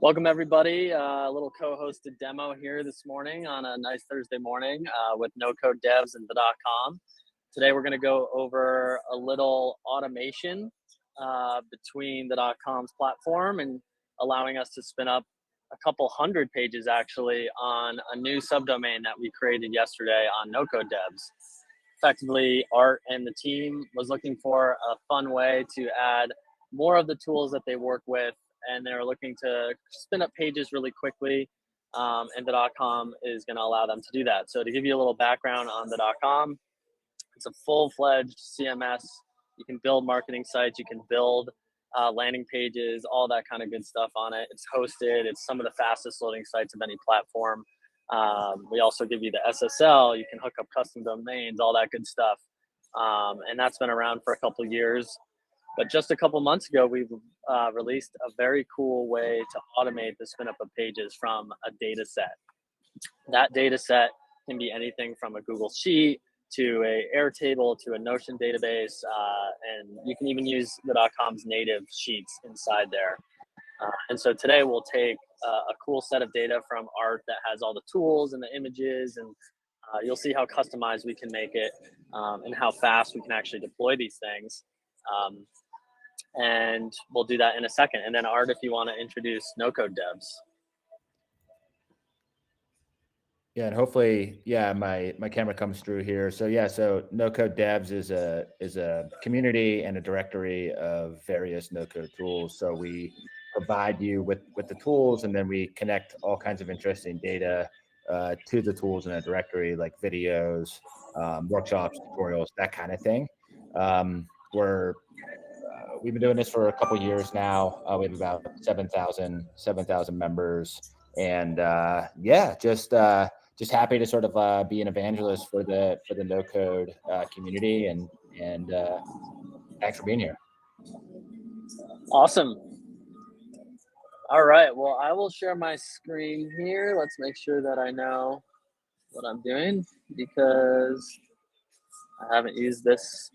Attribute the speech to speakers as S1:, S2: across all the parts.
S1: Welcome everybody. A little co-hosted demo here this morning on a nice Thursday morning with No Code Devs and the.com. Today we're going to go over a little automation between the .com's platform and allowing us to spin up a couple hundred pages actually on a new subdomain that we created yesterday on No Code Devs. Effectively, Art and the team was looking for a fun way to add more of the tools that they work with, and they're looking to spin up pages really quickly, and the .com is going to allow them to do that. So to give you a little background on the .com, it's a full-fledged CMS. You can build marketing sites, you can build landing pages, all that kind of good stuff on it. It's hosted. It's some of the fastest loading sites of any platform. We also give you the SSL. You can hook up custom domains, all that good stuff. And that's been around for a couple of years. But just a couple months ago, we released a very cool way to automate the spin up of pages from a data set. That data set can be anything from a Google Sheet to a Airtable to a Notion database, and you can even use the .com's native sheets inside there. And so today we'll take a cool set of data from Art that has all the tools and the images, and you'll see how customized we can make it and how fast we can actually deploy these things. And we'll do that in a second. And then Art, if you want to introduce No Code Devs.
S2: Yeah, and hopefully, my camera comes through here. So No Code Devs is a community and a directory of various no code tools. So we provide you with the tools, and then we connect all kinds of interesting data to the tools in a directory, like videos, workshops, tutorials, that kind of thing. We've been doing this for a couple of years now. We have about 7,000 members, and just happy to sort of be an evangelist for the no code community, and thanks for being here.
S1: Awesome. All right, well, I will share my screen here. Let's make sure that I know what I'm doing, because I haven't used this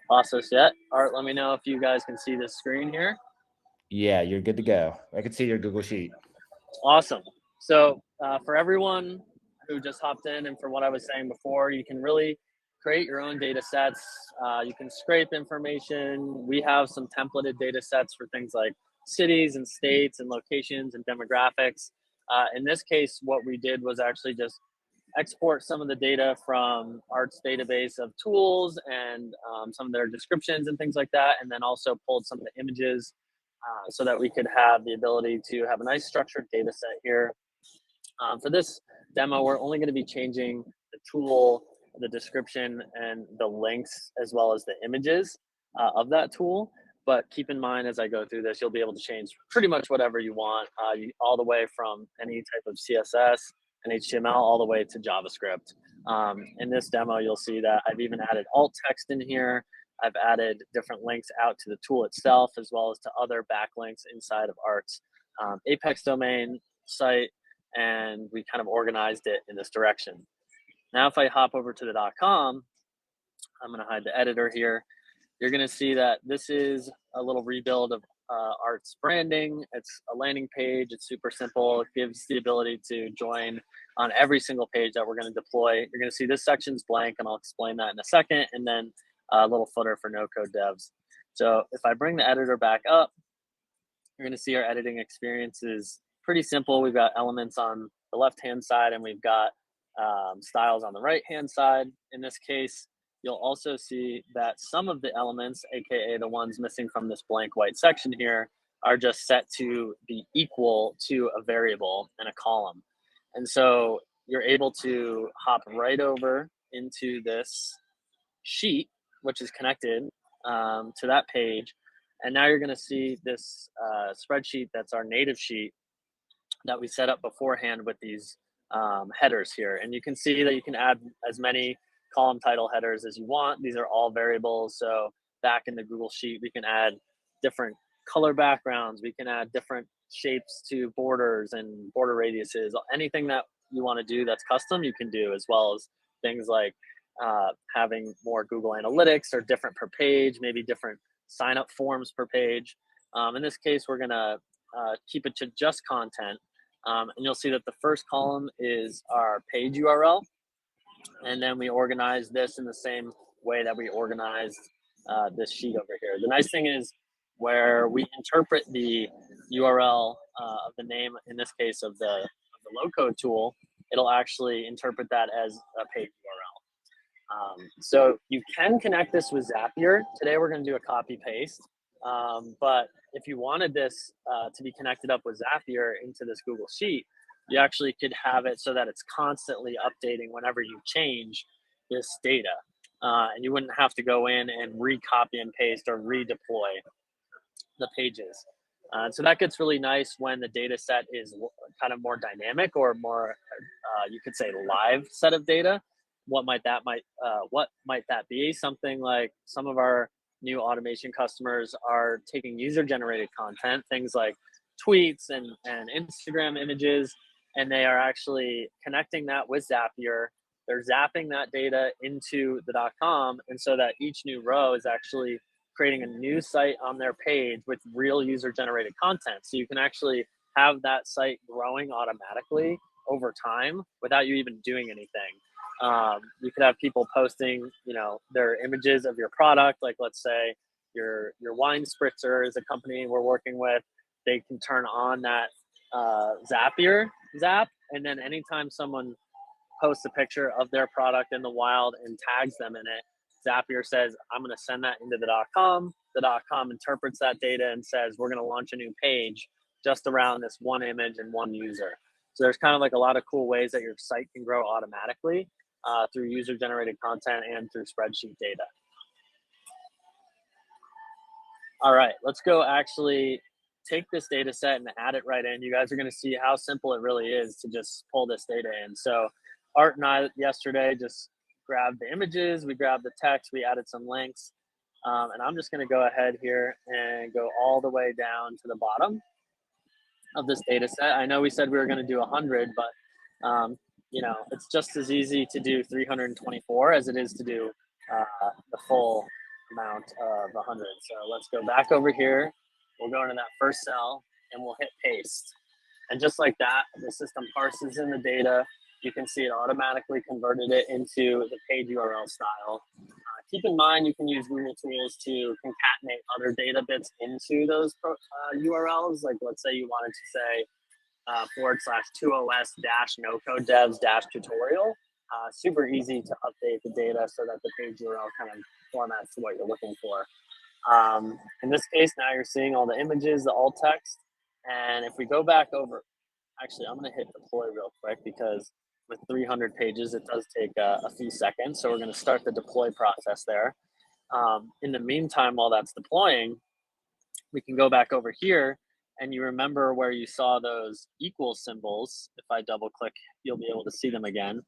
S1: process yet. Art, let me know if you guys can see this screen here.
S2: Yeah, you're good to go. I can see your Google Sheet.
S1: Awesome. So for everyone who just hopped in, and for what I was saying before, you can really create your own data sets. You can scrape information. We have some templated data sets for things like cities and states and locations and demographics. In this case, what we did was actually just export some of the data from Art's database of tools and some of their descriptions and things like that, and then also pulled some of the images so that we could have the ability to have a nice structured data set here. For this demo, we're only going to be changing the tool, the description, and the links, as well as the images of that tool. But keep in mind, as I go through this, you'll be able to change pretty much whatever you want, all the way from any type of CSS and HTML all the way to JavaScript. In this demo, you'll see that I've even added alt text in here. I've added different links out to the tool itself, as well as to other backlinks inside of Art's Apex domain site, and we kind of organized it in this direction. Now, if I hop over to the .com, I'm going to hide the editor here. You're going to see that this is a little rebuild of Art's branding. It's a landing page. It's super simple. It gives the ability to join on every single page that we're going to deploy. You're going to see this section's blank, and I'll explain that in a second, and then a little footer for No Code Devs. So if I bring the editor back up, you're going to see our editing experience is pretty simple. We've got elements on the left-hand side, and we've got styles on the right-hand side. In this case, you'll also see that some of the elements, aka the ones missing from this blank white section here, are just set to be equal to a variable in a column. And so you're able to hop right over into this sheet, which is connected to that page. And now you're going to see this spreadsheet that's our native sheet that we set up beforehand with these headers here. And you can see that you can add as many column title headers as you want. These are all variables. So back in the Google Sheet, we can add different color backgrounds. We can add different shapes to borders and border radiuses. Anything that you want to do that's custom, you can do, as well as things like having more Google Analytics or different per page, maybe different sign up forms per page. In this case, we're going to keep it to just content. And you'll see that the first column is our page URL. And then we organize this in the same way that we organized this sheet over here. The nice thing is where we interpret the URL of the name, in this case of the low code tool, it'll actually interpret that as a page URL. So you can connect this with Zapier. Today we're going to do a copy paste. But if you wanted this to be connected up with Zapier into this Google Sheet, you actually could have it so that it's constantly updating whenever you change this data. And you wouldn't have to go in and recopy and paste or redeploy the pages. So that gets really nice when the data set is kind of more dynamic or more, you could say, live set of data. What might that be? Something like some of our new automation customers are taking user-generated content, things like tweets and Instagram images, and they are actually connecting that with Zapier. They're zapping that data into the .com, and so that each new row is actually creating a new site on their page with real user-generated content. So you can actually have that site growing automatically over time without you even doing anything. You could have people posting, their images of your product. Like, let's say your wine spritzer is a company we're working with. They can turn on that Zapier zap, and then anytime someone posts a picture of their product in the wild and tags them in it, Zapier says, I'm going to send that into the .com. The .com interprets that data and says, we're going to launch a new page just around this one image and one user. So there's kind of like a lot of cool ways that your site can grow automatically through user-generated content and through spreadsheet data. All right, let's go actually take this data set and add it right in. You guys are going to see how simple it really is to just pull this data in. So Art and I yesterday just grabbed the images, we grabbed the text, we added some links, and I'm just going to go ahead here and go all the way down to the bottom of this data set. I know we said we were going to do 100, but it's just as easy to do 324 as it is to do the full amount of 100. So let's go back over here. We'll go into that first cell and we'll hit paste. And just like that, the system parses in the data. You can see it automatically converted it into the page URL style. Keep in mind, you can use Google tools to concatenate other data bits into those URLs. Like, let's say you wanted to say /2os-no-code devs-tutorial. Super easy to update the data so that the page URL kind of formats to what you're looking for. In this case, now you're seeing all the images, the alt text. And if we go back over, actually, I'm going to hit deploy real quick because with 300 pages, it does take a few seconds. So we're going to start the deploy process there. In the meantime, while that's deploying, we can go back over here and you remember where you saw those equal symbols. If I double click, you'll be able to see them again.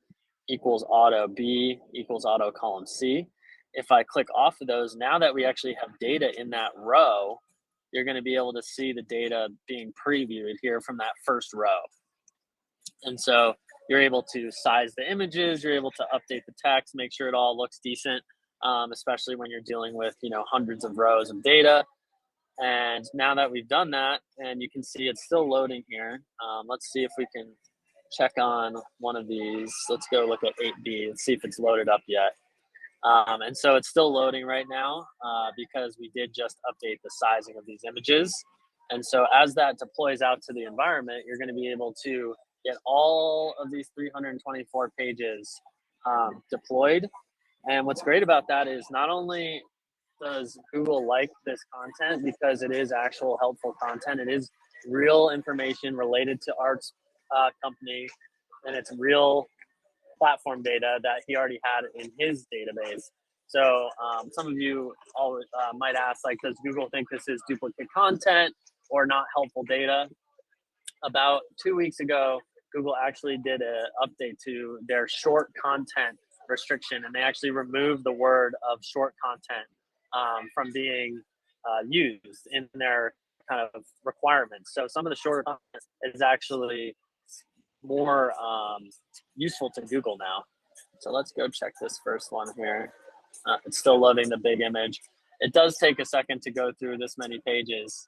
S1: Equals auto B, equals auto column C. If I click off of those, now that we actually have data in that row, you're going to be able to see the data being previewed here from that first row. And so you're able to size the images, you're able to update the text, make sure it all looks decent, especially when you're dealing with, hundreds of rows of data. And now that we've done that, and you can see it's still loading here, let's see if we can check on one of these. Let's go look at 8B and see if it's loaded up yet. And so it's still loading right now because we did just update the sizing of these images. And so as that deploys out to the environment, you're going to be able to get all of these 324 pages deployed. And what's great about that is not only does Google like this content because it is actual helpful content, it is real information related to Art's company, and it's real platform data that he already had in his database. So some of you always might ask, like, does Google think this is duplicate content or not helpful data? About 2 weeks ago, Google actually did an update to their short content restriction, and they actually removed the word of short content from being used in their kind of requirements. So some of the shorter content is actually more useful to Google now. So let's go check this first one here. It's still loading the big image. It does take a second to go through this many pages,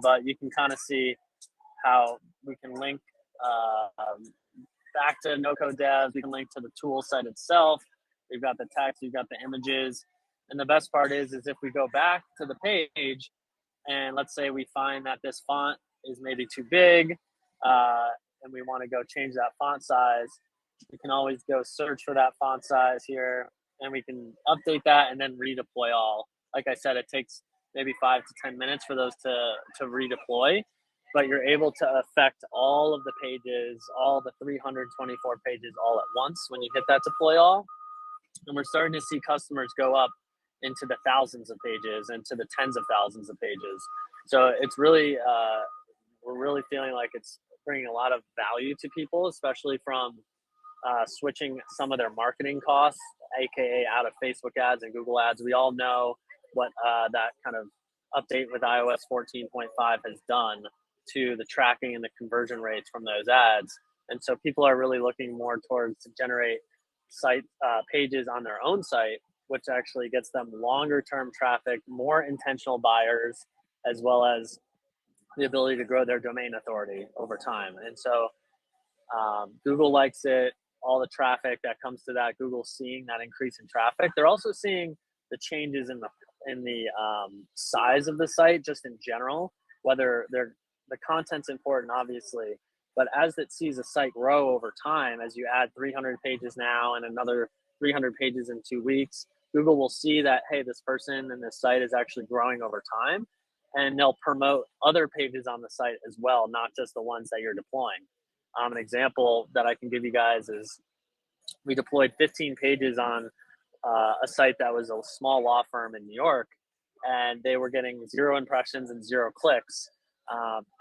S1: but you can kind of see how we can link back to no code devs. We can link to the tool site itself. We've got the text, we've got the images. And the best part is if we go back to the page and let's say we find that this font is maybe too big and we want to go change that font size, we can always go search for that font size here and we can update that and then redeploy all. Like I said, it takes maybe 5 to 10 minutes for those to redeploy, but you're able to affect all of the pages, all the 324 pages all at once when you hit that deploy all. And we're starting to see customers go up into the thousands of pages, into the tens of thousands of pages. So it's really, we're really feeling like it's bringing a lot of value to people, especially from switching some of their marketing costs, aka out of Facebook ads and Google ads. We all know what that kind of update with iOS 14.5 has done to the tracking and the conversion rates from those ads. And so people are really looking more towards to generate site pages on their own site, which actually gets them longer term traffic, more intentional buyers, as well as the ability to grow their domain authority over time. And so Google likes it, all the traffic that comes to that. Google's seeing that increase in traffic. They're also seeing the changes in the size of the site just in general, whether the content's important, obviously, but as it sees a site grow over time, as you add 300 pages now and another 300 pages in 2 weeks, Google will see that, hey, this person and this site is actually growing over time, and they'll promote other pages on the site as well, not just the ones that you're deploying. An example that I can give you guys is we deployed 15 pages on a site that was a small law firm in New York, and they were getting 0 impressions and 0 clicks.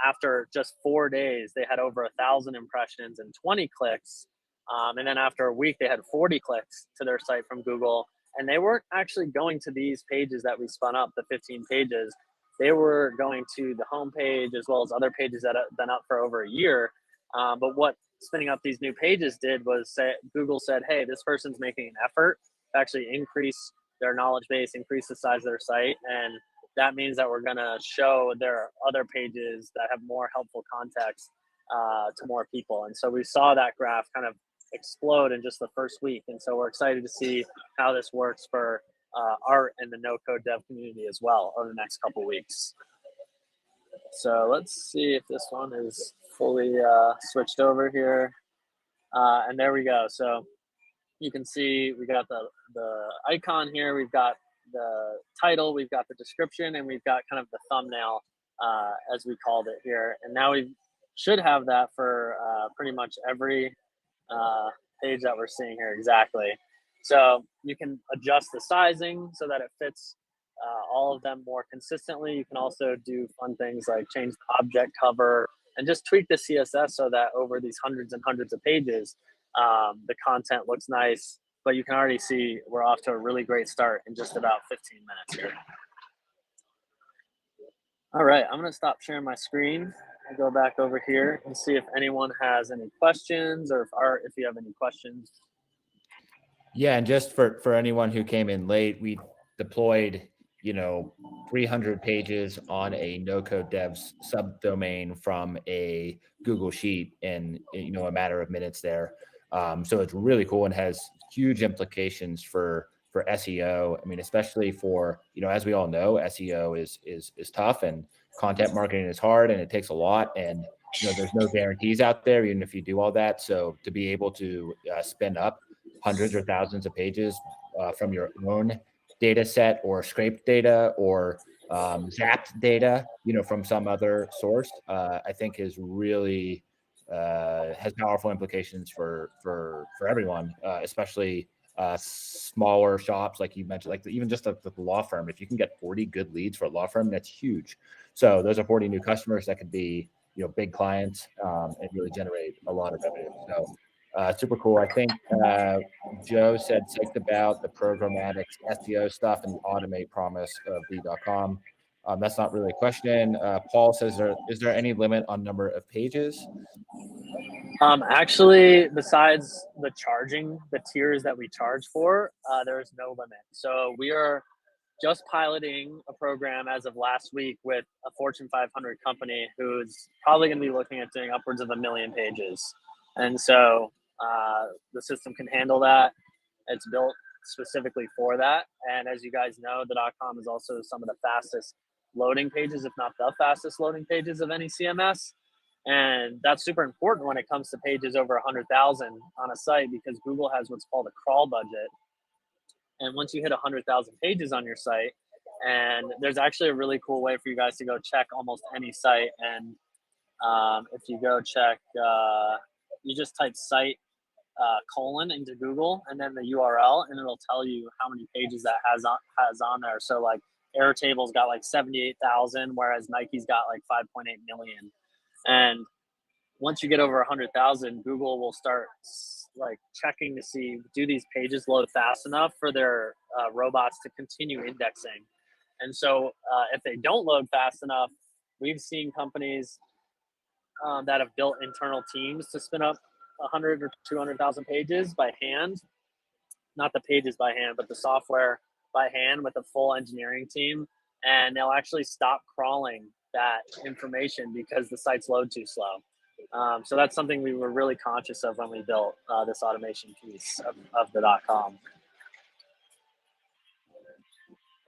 S1: After just 4 days, they had over 1,000 impressions and 20 clicks. And then after a week, they had 40 clicks to their site from Google. And they weren't actually going to these pages that we spun up, the 15 pages. They were going to the homepage as well as other pages that have been up for over a year. But what spinning up these new pages did was Google said, hey, this person's making an effort to actually increase their knowledge base, increase the size of their site. And that means that we're going to show their other pages that have more helpful context to more people. And so we saw that graph kind of explode in just the first week. And so we're excited to see how this works for art and the no-code dev community as well over the next couple weeks. So let's see if this one is fully switched over here. And there we go. So you can see we got the icon here. We've got the title, we've got the description, and we've got kind of the thumbnail, as we called it here. And now we should have that for pretty much every page that we're seeing here exactly. So you can adjust the sizing so that it fits all of them more consistently. You can also do fun things like change the object cover and just tweak the CSS so that over these hundreds and hundreds of pages, the content looks nice. But you can already see we're off to a really great start in just about 15 minutes here. All right, I'm gonna stop sharing my screen and go back over here and see if anyone has any questions, or if you have any questions.
S2: Yeah, and just for anyone who came in late, we deployed 300 pages on a no-code devs subdomain from a Google Sheet in a matter of minutes there. So it's really cool and has huge implications for SEO. I mean, especially for, as we all know, SEO is tough and content marketing is hard and it takes a lot. And, there's no guarantees out there, even if you do all that. So to be able to spin up hundreds or thousands of pages from your own data set or scraped data or zapped data, from some other source, I think is really has powerful implications for everyone, especially smaller shops, like you mentioned, like even just the law firm. If you can get 40 good leads for a law firm, that's huge. So those are 40 new customers that could be, big clients and really generate a lot of revenue. So super cool. I think Joe said psyched about the programmatic SEO stuff and the automate promise of B.com. That's not really a question. Paul says, is there any limit on number of pages?
S1: Actually, besides the tiers that we charge for, there is no limit. So we are just piloting a program as of last week with a Fortune 500 company who's probably going to be looking at doing upwards of 1 million pages. And so the system can handle that. It's built specifically for that. And as you guys know, the .com is also some of the fastest loading pages, if not the fastest loading pages of any CMS. And that's super important when it comes to pages over 100,000 on a site, because Google has what's called a crawl budget. And once you hit 100,000 pages on your site, and there's actually a really cool way for you guys to go check almost any site. And if you go check, you just type site colon into Google and then the URL, and it'll tell you how many pages that has on there. So like Airtable's got like 78,000, whereas Nike's got like 5.8 million. And once you get over 100,000, Google will start like checking to see, do these pages load fast enough for their robots to continue indexing. And so if they don't load fast enough, we've seen companies that have built internal teams to spin up 100 or 200,000 pages by hand, not the pages by hand, but the software by hand with a full engineering team. And they'll actually stop crawling that information because the sites load too slow. So that's something we were really conscious of when we built this automation piece of the .com.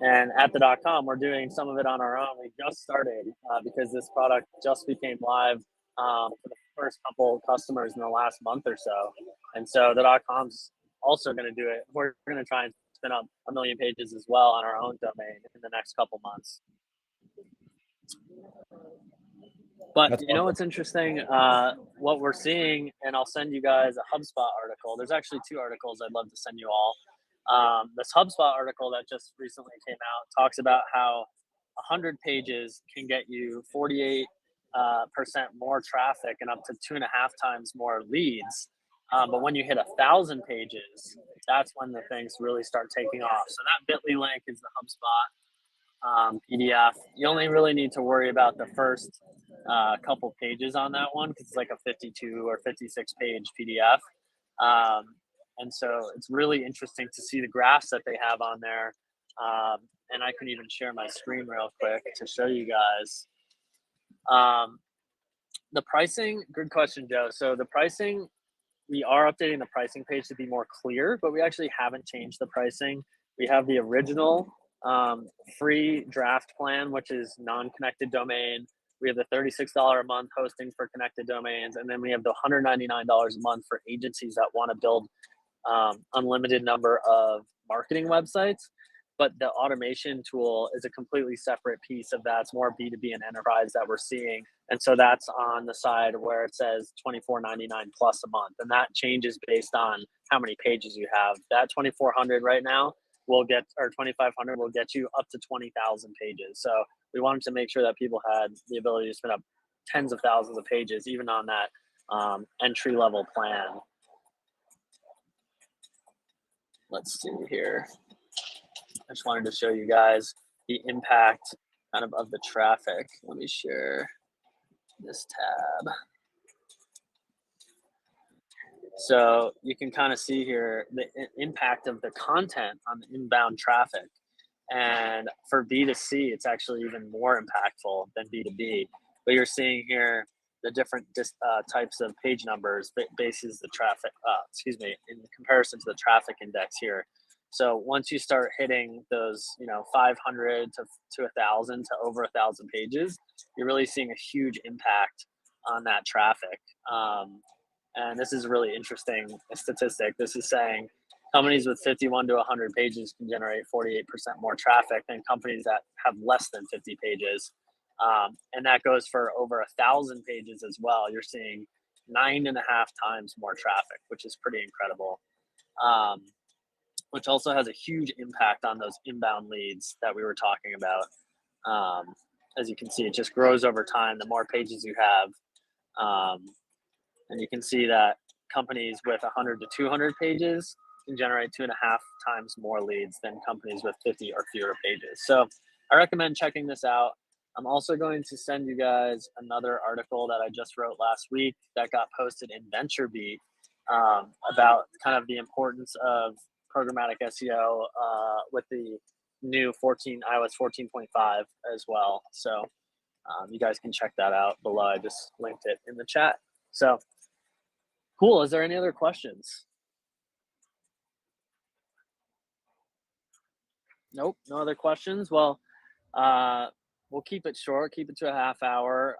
S1: And at the .com, we're doing some of it on our own. We just started because this product just became live for the first couple customers in the last month or so. And so the .com's also going to do it. We're going to try and spin up 1 million pages as well on our own domain in the next couple months. But
S2: That's
S1: you know
S2: awesome.
S1: what's interesting? What we're seeing, and I'll send you guys a HubSpot article. There's actually 2 articles I'd love to send you all. This HubSpot article that just recently came out talks about how 100 pages can get you 48% more traffic and up to 2.5 times more leads. But when you hit 1,000 pages, that's when the things really start taking off. So that bit.ly link is the HubSpot PDF. You only really need to worry about the first couple pages on that one because it's like a 52 or 56 page PDF. And so it's really interesting to see the graphs that they have on there. And I can even share my screen real quick to show you guys. The pricing, good question, Joe. So the pricing, we are updating the pricing page to be more clear, but we actually haven't changed the pricing. We have the original free draft plan, which is non-connected domain. We have the $36 a month hosting for connected domains. And then we have the $199 a month for agencies that want to build unlimited number of marketing websites. But the automation tool is a completely separate piece of that. It's more B2B and enterprise that we're seeing. And so that's on the side where it says $24.99 plus a month. And that changes based on how many pages you have. That 2,400 right now will get, or 2,500 will get you up to 20,000 pages. So we wanted to make sure that people had the ability to spin up tens of thousands of pages, even on that entry level plan. Let's see here. I just wanted to show you guys the impact kind of the traffic. Let me share this tab. So you can kind of see here the impact of the content on the inbound traffic. And for B2C, it's actually even more impactful than B2B. But you're seeing here the different types of page numbers bases the traffic, in comparison to the traffic index here. So once you start hitting those, 500 to 1,000 to over 1,000 pages, you're really seeing a huge impact on that traffic. And this is a really interesting statistic. This is saying companies with 51 to 100 pages can generate 48% more traffic than companies that have less than 50 pages. And that goes for over 1,000 pages as well. You're seeing 9.5 times more traffic, which is pretty incredible. Which also has a huge impact on those inbound leads that we were talking about. As you can see, it just grows over time, the more pages you have. And you can see that companies with 100 to 200 pages can generate 2.5 times more leads than companies with 50 or fewer pages. So I recommend checking this out. I'm also going to send you guys another article that I just wrote last week that got posted in VentureBeat about kind of the importance of programmatic SEO with the new iOS 14.5 as well. So you guys can check that out below. I just linked it in the chat. So cool. Is there any other questions? Nope, no other questions. Well, we'll keep it short, keep it to a half hour.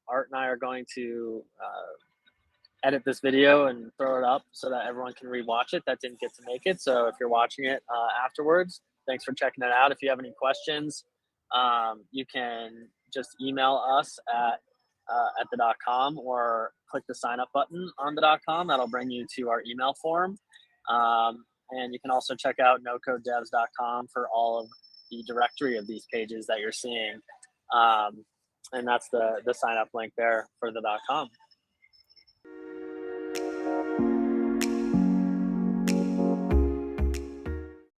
S1: Art and I are going to edit this video and throw it up so that everyone can rewatch it that didn't get to make it. So if you're watching it afterwards, thanks for checking it out. If you have any questions, you can just email us at the .com or click the sign up button on the .com. That'll bring you to our email form. And you can also check out nocodedevs.com for all of the directory of these pages that you're seeing. And that's the sign up link there for the .com.